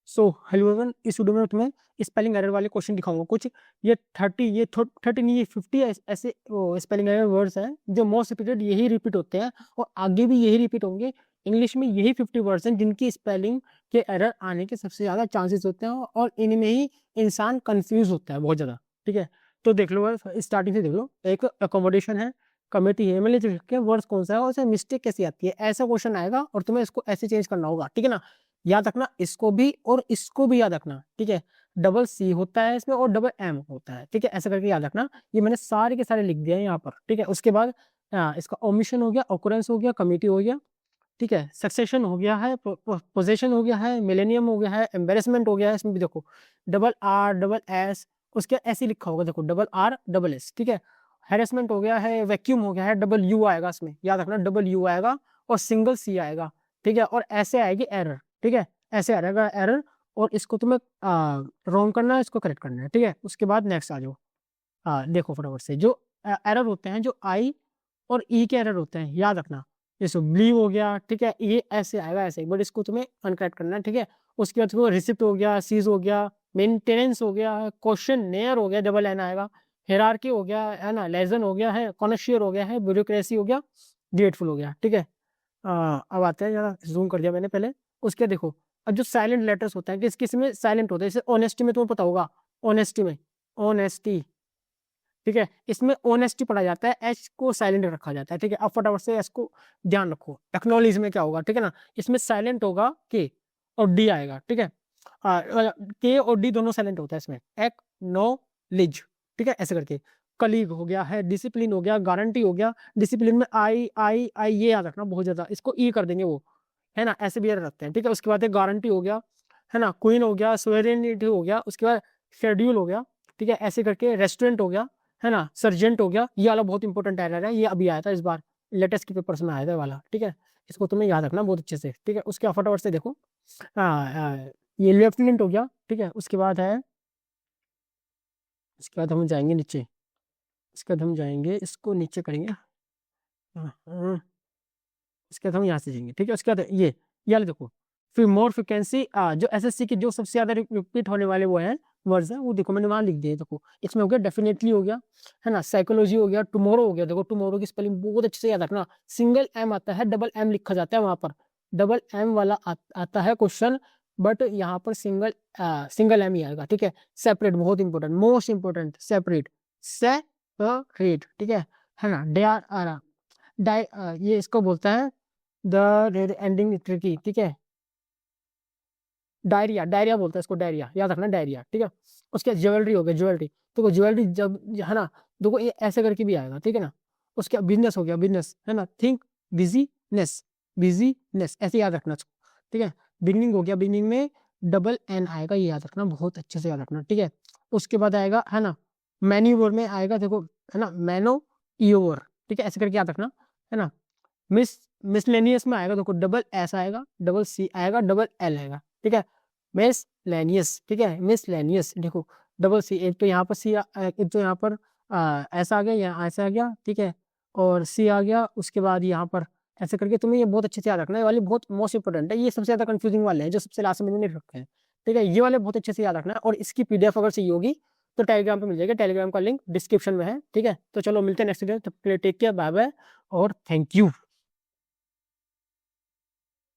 So hello everyone, इस video में तुम्हें स्पेलिंग एरर वाले क्वेश्चन दिखाऊंगा कुछ। ये 30 नहीं, ये 50 ऐसे स्पेलिंग एरर वर्ड्स हैं जो मोस्ट रिपीटेड यही रिपीट होते हैं और आगे भी यही रिपीट होंगे। इंग्लिश में यही 50 वर्ड्स हैं जिनकी स्पेलिंग के एरर आने के सबसे ज्यादा चांसेस होते हैं और इनमें ही इंसान कंफ्यूज होता है बहुत ज्यादा। ठीक है, तो देख लो, स्टार्टिंग से देख लो। एक अकोमोडेशन है, कमेटी है, मतलब वर्ड्स कौन सा है और उसमें मिस्टेक कैसी आती है, ऐसा क्वेश्चन आएगा और तुम्हें इसको ऐसे चेंज करना होगा। ठीक है ना, याद रखना इसको भी और इसको भी याद रखना। ठीक है, डबल सी होता है इसमें और डबल एम होता है। ठीक है, ऐसा करके याद रखना। ये मैंने सारे के सारे लिख दिए हैं यहाँ पर। ठीक है, उसके बाद इसका ओमिशन हो गया, ऑकुरेंस हो गया, कमिटी हो गया। ठीक है, सक्सेशन हो गया है, पोजेशन हो गया है, मिलेनियम हो गया है, एम्बेरसमेंट हो गया है। इसमें भी देखो डबल आर डबल एस, उसके ऐसे लिखा होगा, देखो डबल आर डबल एस। ठीक है, हेरेसमेंट हो गया है, वैक्यूम हो गया है, डबल यू आएगा इसमें, याद रखना डबल यू आएगा और सिंगल सी आएगा। ठीक है, और ऐसे आएगी एरर। ठीक है, ऐसे आएगा एरर और इसको तुम्हें रॉन्ग करना है, इसको करेक्ट करना है। ठीक है, उसके बाद नेक्स्ट आ जाओ। देखो फटाफट से जो एरर होते हैं, जो आई और ई के एरर होते हैं, याद रखना। जैसे ब्लीव हो गया, ठीक है, ये ऐसे आएगा ऐसे, बट इसको तुम्हें अनकरेक्ट करना है। ठीक है, उसके बाद रिसिप्ट हो गया, सीज हो गया, मेंटेनेंस हो गया, क्वेश्चन नेयर हो गया, डबल एन आएगा, हेरारकी हो गया है ना, लेजन हो गया है, कॉन्शियर हो गया है, ब्यूरोक्रेसी हो गया, ग्रेटफुल हो गया। ठीक है, अब आते हैं, जरा जूम कर दिया मैंने पहले। उसके देखो, अब जो साइलेंट लेटर्स होते हैं, किस किस में साइलेंट होता है, जैसे ऑनेस्टी में तुम्हें पता होगा, ऑनेस्टी में, ऑनेस्टी। ठीक है, इसमें ऑनेस्टी पढ़ा जाता है, एच को साइलेंट रखा जाता है। ठीक है, अब फटाफट से एच को ध्यान रखो। एक्नॉलेज में क्या होगा, ठीक है ना, इसमें साइलेंट होगा के और डी आएगा। ठीक है, के और डी दोनों साइलेंट होता है इसमें, एक्नॉलेज। ठीक है, ऐसे करके। कलीग हो गया है, डिसिप्लिन हो गया, गारंटी हो गया। डिसिप्लिन में आई आई आई ये याद रखना बहुत ज्यादा, इसको ई कर देंगे वो, है ना, ऐसे भी याद रखते हैं। ठीक है, उसके बाद गारंटी हो गया, है ना, क्वीन हो गया, सोवेरेनिटी हो गया, उसके बाद शेड्यूल हो गया। ठीक है, ऐसे करके रेस्टोरेंट हो गया, है ना, सर्जेंट हो गया। ये वाला बहुत इंपॉर्टेंट एरर है, ये अभी आया था इस बार लेटेस्ट के पेपर्स में आया था वाला। ठीक है, इसको तुम्हें याद रखना बहुत अच्छे से। ठीक है, उसके फटाफट से देखो। ये लेफ्टिनेंट हो गया। ठीक है, उसके बाद है, उसके बाद हम जाएंगे नीचे, इसके बाद हम जाएंगे, इसको नीचे करेंगे। इसके बाद हम यहाँ से जाएंगे। ठीक है, उसके बाद ये वाले देखो, फिर मोर फ्रिक्वेंसी, जो एसएससी के जो सबसे ज्यादा रिपीट होने वाले वो हैं वर्ड्स हैं, वो देखो मैंने वहां लिख दिए। देखो इसमें हो गया डेफिनेटली हो गया, है ना, साइकोलॉजी हो गया, टुमारो हो गया। देखो टुमारो की स्पेलिंग बहुत अच्छे से याद रखना, सिंगल एम आता है, डबल एम लिखा जाता है वहां पर, डबल एम वाला आता है क्वेश्चन, बट यहाँ पर सिंगल एम ही आएगा। ठीक है, सेपरेट बहुत important, most important, separate, separate. ठीक है ना, डे आर डाई, ये इसको बोलता है द एंडिंग ट्रिकी। ठीक है, डायरिया, डायरिया बोलता है इसको, डायरिया, याद रखना डायरिया। ठीक है, उसके ज्वेलरी हो गया, ज्वेलरी। तो ज्वेलरी जब, है ना, देखो ये ऐसे करके भी आएगा। ठीक है ना, उसके बिजनेस हो गया, बिजनेस, है ना, थिंक, बिजीनेस, बिजीनेस, ऐसे याद रखना इसको। ठीक है, बिगनिंग हो गया, बिगनिंग में डबल एन आएगा, ये याद रखना, बहुत अच्छे से याद रखना। ठीक है, उसके बाद आएगा, है ना, मैन्यूवर में आएगा, देखो, है ना, मैनो ईओवर। ठीक है, ऐसे करके याद रखना, है ना। मिसलेनियस में आएगा, देखो डबल एस आएगा, डबल सी आएगा, डबल एल आएगा। ठीक है, मिसलेनियस। ठीक है, मिसलेनियस, देखो डबल सी, एक तो यहाँ पर सी, एक तो यहाँ पर ऐसा आ गया, यहाँ ऐसा आ गया। ठीक है, और सी आ गया, उसके बाद यहाँ पर ऐसे करके तुम्हें ये बहुत अच्छे से याद रखना है। ये वाले बहुत मोस्ट इंपोर्टेंट है, ये सबसे ज्यादा कंफ्यूजिंग वाले हैं जो सबसे लास्ट में नहीं रखे हैं। ठीक है, ये वाले बहुत अच्छे से याद रखना है और इसकी पीडीएफ अगर चाहिए होगी तो टेलीग्राम पे मिल जाएगा, टेलीग्राम का लिंक डिस्क्रिप्शन में है। ठीक है, तो चलो मिलते हैं नेक्स्ट वीडियो, तब टेक केयर, बाय बाय और थैंक यू।